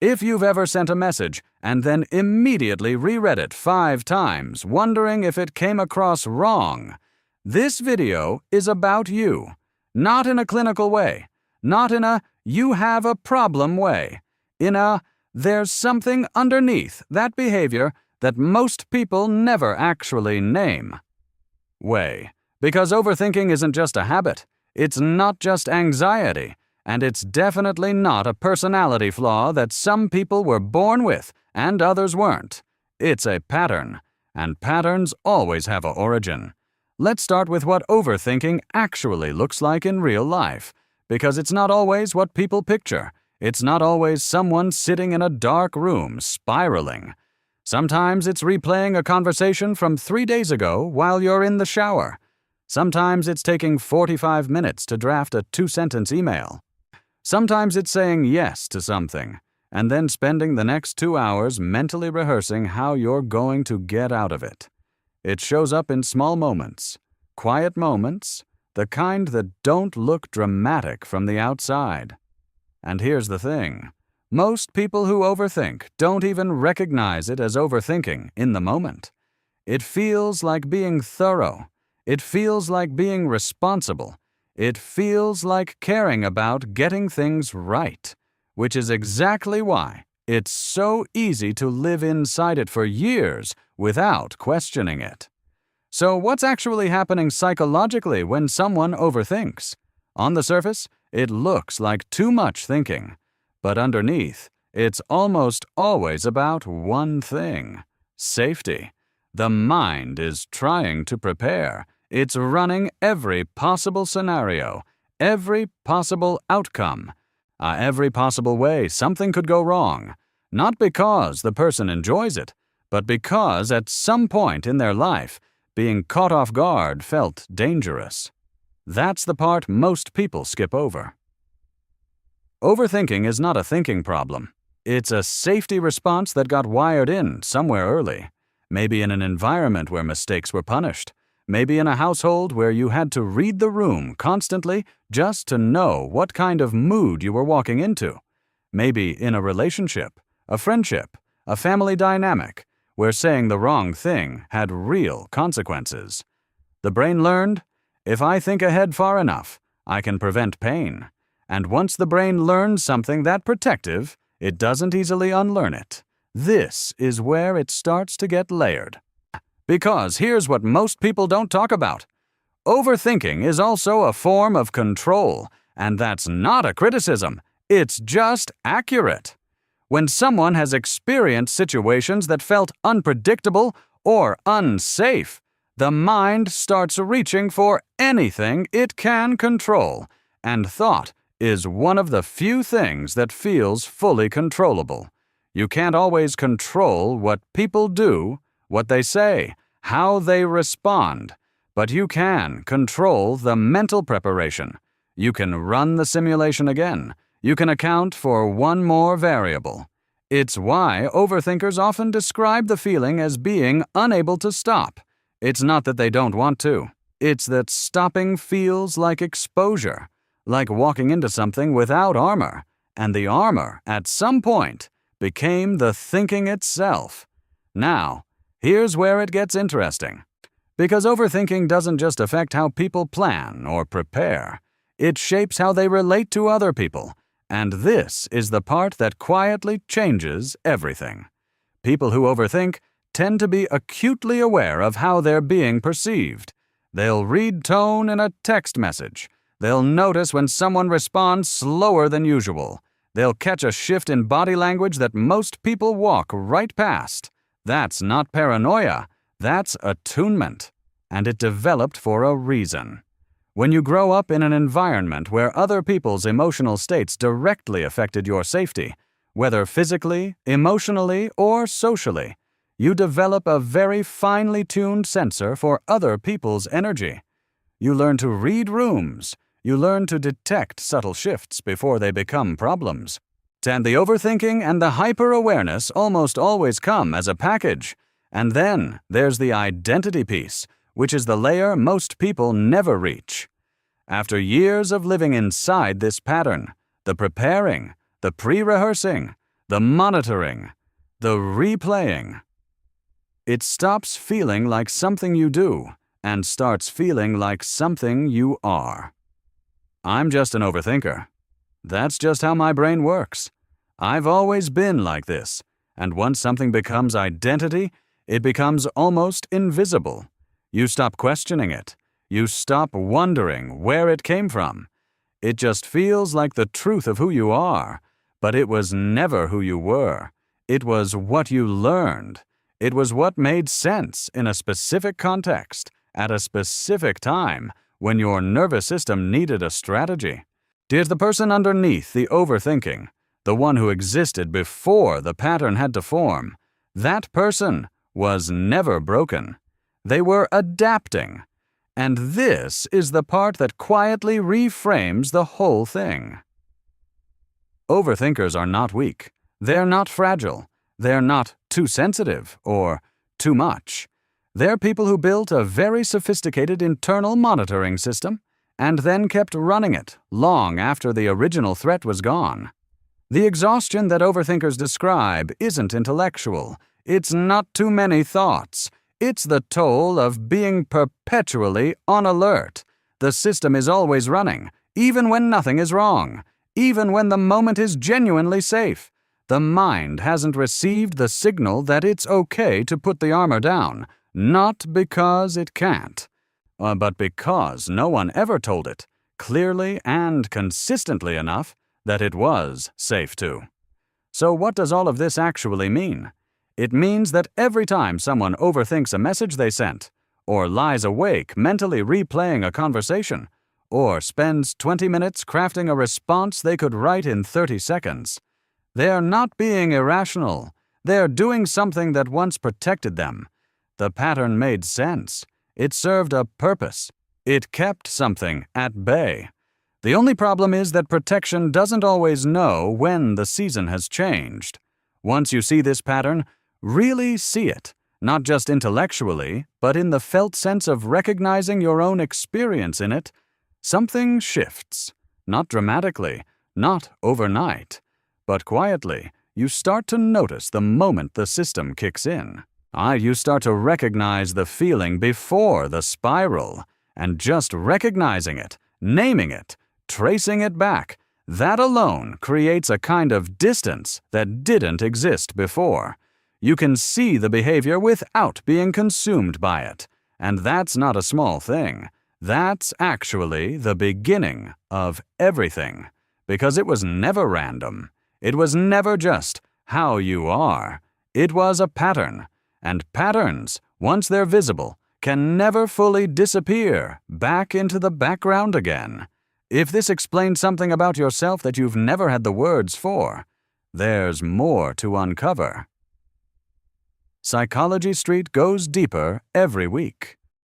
If you've ever sent a message and then immediately reread it 5 times, wondering if it came across wrong, this video is about you. Not in a clinical way, not in a you have a problem way, in a there's something underneath that behavior that most people never actually name way. Because overthinking isn't just a habit, it's not just anxiety, and it's definitely not a personality flaw that some people were born with and others weren't. It's a pattern, and patterns always have an origin. Let's start with what overthinking actually looks like in real life, because it's not always what people picture. It's not always someone sitting in a dark room spiraling. Sometimes it's replaying a conversation from 3 days ago while you're in the shower. Sometimes it's taking 45 minutes to draft a 2-sentence email. Sometimes it's saying yes to something, and then spending the next 2 hours mentally rehearsing how you're going to get out of it. It shows up in small moments, quiet moments, the kind that don't look dramatic from the outside. And here's the thing. Most people who overthink don't even recognize it as overthinking in the moment. It feels like being thorough. It feels like being responsible. It feels like caring about getting things right, which is exactly why it's so easy to live inside it for years without questioning it. So what's actually happening psychologically when someone overthinks? On the surface, it looks like too much thinking, but underneath, it's almost always about one thing: safety. The mind is trying to prepare. It's running every possible scenario, every possible outcome, every possible way something could go wrong, not because the person enjoys it, but because at some point in their life, being caught off guard felt dangerous. That's the part most people skip over. Overthinking is not a thinking problem. It's a safety response that got wired in somewhere early, maybe in an environment where mistakes were punished. Maybe in a household where you had to read the room constantly just to know what kind of mood you were walking into. Maybe in a relationship, a friendship, a family dynamic, where saying the wrong thing had real consequences. The brain learned, if I think ahead far enough, I can prevent pain. And once the brain learns something that protective, it doesn't easily unlearn it. This is where it starts to get layered. Because here's what most people don't talk about. Overthinking is also a form of control, and that's not a criticism. It's just accurate. When someone has experienced situations that felt unpredictable or unsafe, the mind starts reaching for anything it can control, and thought is one of the few things that feels fully controllable. You can't always control what people do, what they say, how they respond, but you can control the mental preparation. You can run the simulation again. You can account for one more variable. It's why overthinkers often describe the feeling as being unable to stop. It's not that they don't want to. It's that stopping feels like exposure, like walking into something without armor, and the armor, at some point, became the thinking itself. Now, here's where it gets interesting. Because overthinking doesn't just affect how people plan or prepare. It shapes how they relate to other people. And this is the part that quietly changes everything. People who overthink tend to be acutely aware of how they're being perceived. They'll read tone in a text message. They'll notice when someone responds slower than usual. They'll catch a shift in body language that most people walk right past. That's not paranoia. That's attunement. And it developed for a reason. When you grow up in an environment where other people's emotional states directly affected your safety, whether physically, emotionally, or socially, you develop a very finely tuned sensor for other people's energy. You learn to read rooms. You learn to detect subtle shifts before they become problems. And the overthinking and the hyper-awareness almost always come as a package. And then there's the identity piece, which is the layer most people never reach. After years of living inside this pattern, the preparing, the pre-rehearsing, the monitoring, the replaying. It stops feeling like something you do and starts feeling like something you are. I'm just an overthinker. That's just how my brain works. I've always been like this, and once something becomes identity, it becomes almost invisible. You stop questioning it. You stop wondering where it came from. It just feels like the truth of who you are, but it was never who you were. It was what you learned. It was what made sense in a specific context, at a specific time, when your nervous system needed a strategy. Did the person underneath the overthinking, the one who existed before the pattern had to form, that person was never broken. They were adapting. And this is the part that quietly reframes the whole thing. Overthinkers are not weak. They're not fragile. They're not too sensitive or too much. They're people who built a very sophisticated internal monitoring system and then kept running it long after the original threat was gone. The exhaustion that overthinkers describe isn't intellectual. It's not too many thoughts. It's the toll of being perpetually on alert. The system is always running, even when nothing is wrong, even when the moment is genuinely safe. The mind hasn't received the signal that it's okay to put the armor down, not because it can't, but because no one ever told it, clearly and consistently enough, that it was safe to. So what does all of this actually mean? It means that every time someone overthinks a message they sent, or lies awake mentally replaying a conversation, or spends 20 minutes crafting a response they could write in 30 seconds, they're not being irrational. They're doing something that once protected them. The pattern made sense. It served a purpose. It kept something at bay. The only problem is that protection doesn't always know when the season has changed. Once you see this pattern, really see it, not just intellectually, but in the felt sense of recognizing your own experience in it, something shifts. Not dramatically, not overnight, but quietly. You start to notice the moment the system kicks in. You start to recognize the feeling before the spiral, and just recognizing it, naming it, tracing it back, that alone creates a kind of distance that didn't exist before. You can see the behavior without being consumed by it, and that's not a small thing. That's actually the beginning of everything, because it was never random. It was never just how you are. It was a pattern, and patterns, once they're visible, can never fully disappear back into the background again. If this explains something about yourself that you've never had the words for, there's more to uncover. Psychology Street goes deeper every week.